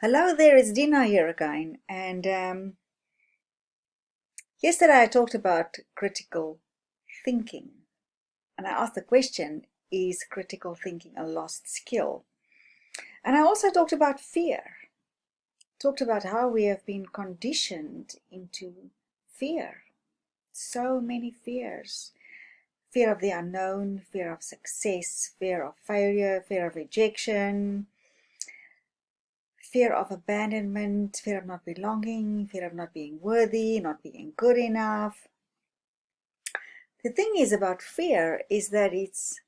Hello there, it's Dina here again. And yesterday I talked about critical thinking. And I asked the question, is critical thinking a lost skill? And I also talked about fear. Talked about how we have been conditioned into fear. So many fears. Fear of the unknown, fear of success, fear of failure, fear of rejection, fear of abandonment, fear of not belonging, fear of not being worthy, not being good enough. The thing is about fear is that it's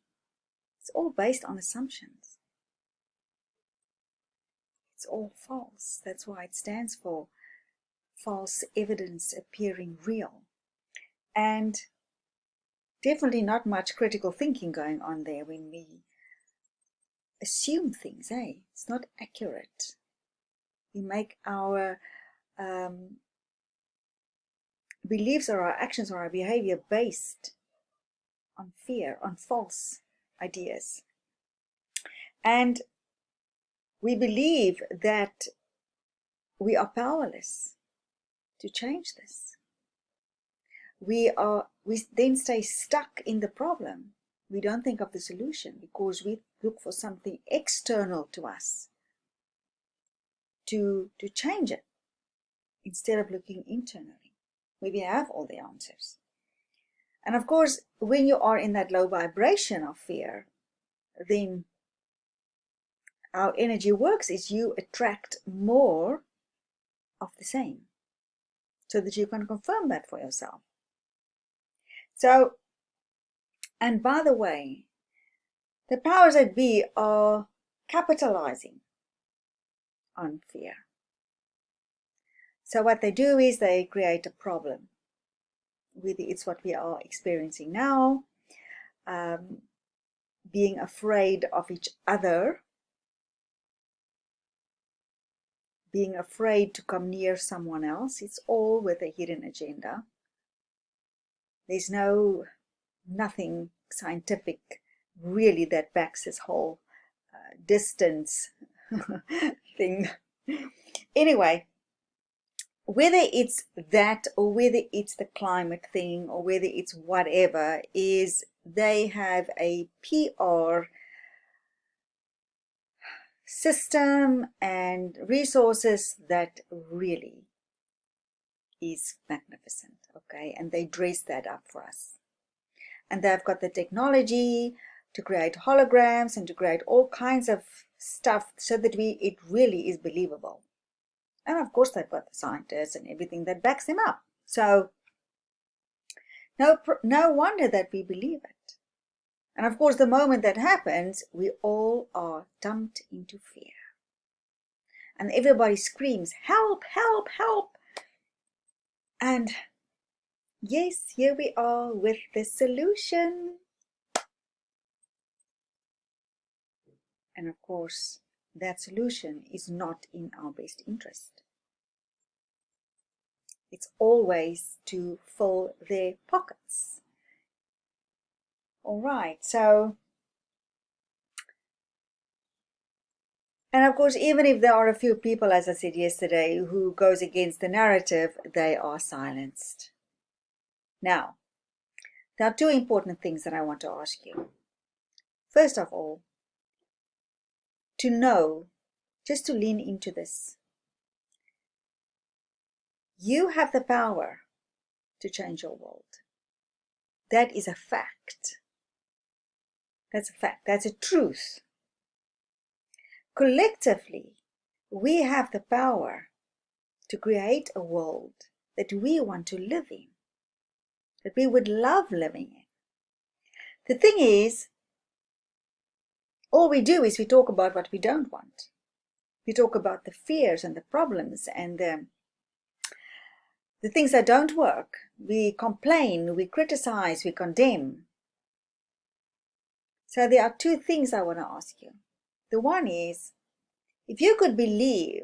all based on assumptions. It's all false. That's why it stands for false evidence appearing real. And definitely not much critical thinking going on there when we assume things, eh? It's not accurate. We make our beliefs or our actions or our behavior based on fear, on false ideas. And we believe that we are powerless to change this. We then stay stuck in the problem. We don't think of the solution because we look for something external to us to change it instead of looking internally. We have all the answers. And of course, when you are in that low vibration of fear, then how energy works is you attract more of the same so that you can confirm that for yourself. So, and by the way, the powers that be are capitalizing on fear. So what they do is they create a problem. Whether it's what we are experiencing now, being afraid of each other, being afraid to come near someone else, it's all with a hidden agenda. There's nothing scientific really that backs this whole distance thing. Anyway, whether it's that or whether it's the climate thing or whether it's whatever, is they have a PR system and resources that really is magnificent, okay? And they dress that up for us. And they've got the technology to create holograms and to create all kinds of stuff so that it really is believable. And of course they've got the scientists and everything that backs them up. So no wonder that we believe it. And of course the moment that happens, we all are dumped into fear. And everybody screams, help, help, help. And yes, here we are with the solution. And of course, that solution is not in our best interest. It's always to fill their pockets. All right, so, and of course, even if there are a few people, as I said yesterday, who goes against the narrative, they are silenced. Now, there are two important things that I want to ask you. First of all, to know, just to lean into this, you have the power to change your world. That is a fact. That's a fact. That's a truth. Collectively, we have the power to create a world that we want to live in, that we would love living in. The thing is, all we do is we talk about what we don't want. We talk about the fears and the problems and the things that don't work. We complain, we criticize, we condemn. So there are two things I want to ask you. The one is, if you could believe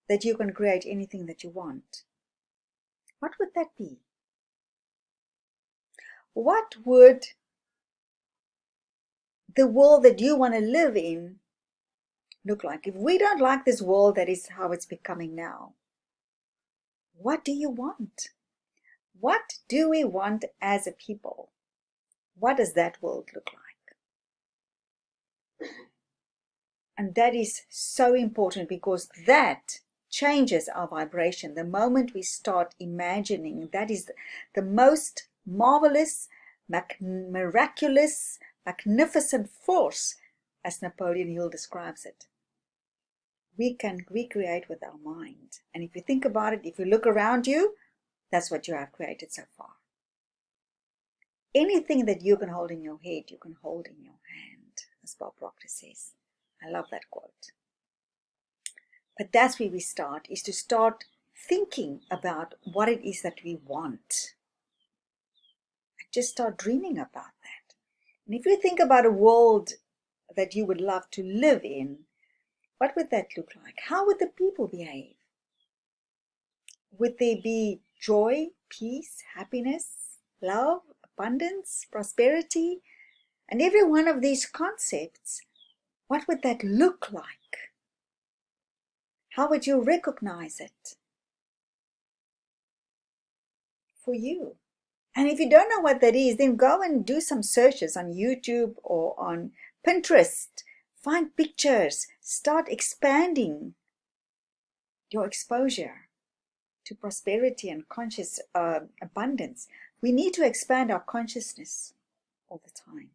that you can create anything that you want, what would that be? What would the world that you want to live in look like? If we don't like this world that is how it's becoming now, what do you want? What do we want as a people? What does that world look like? And that is so important, because that changes our vibration. The moment we start imagining, that is the most marvelous, miraculous, magnificent force, as Napoleon Hill describes it. We can recreate with our mind. And if you think about it, if you look around you, that's what you have created so far. Anything that you can hold in your head, you can hold in your hand, as Bob Proctor says. I love that quote. But that's where we start, is to start thinking about what it is that we want. And just start dreaming about that. And if you think about a world that you would love to live in, what would that look like? How would the people behave? Would there be joy, peace, happiness, love, abundance, prosperity? And every one of these concepts, what would that look like? How would you recognize it for you? And if you don't know what that is, then go and do some searches on YouTube or on Pinterest. Find pictures. Start expanding your exposure to prosperity and conscious abundance. We need to expand our consciousness all the time.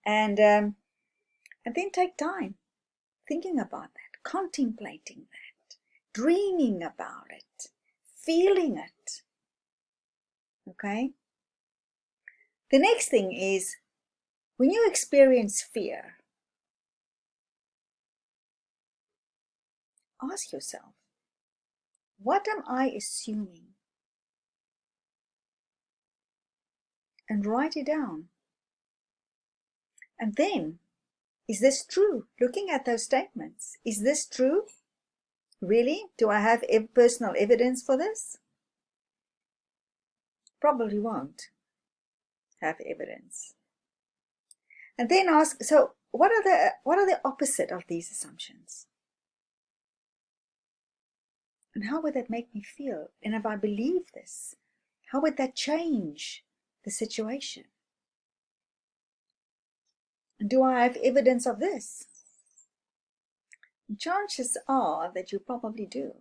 And then take time thinking about that, contemplating that, dreaming about it, feeling it. Okay? The next thing is, when you experience fear, ask yourself, what am I assuming? And write it down. And then, is this true? Looking at those statements, is this true? Really? Do I have personal evidence for this? Probably won't have evidence. And then ask, so what are the opposite of these assumptions? And how would that make me feel? And if I believe this, how would that change the situation? And do I have evidence of this? And chances are that you probably do.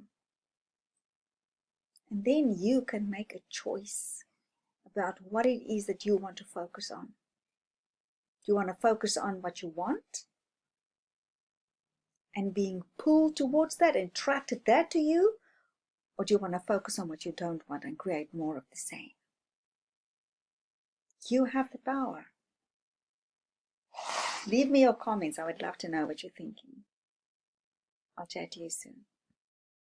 And then you can make a choice about what it is that you want to focus on. Do you want to focus on what you want and being pulled towards that and attracted that to you? Or do you want to focus on what you don't want and create more of the same? You have the power. Leave me your comments. I would love to know what you're thinking. I'll chat to you soon.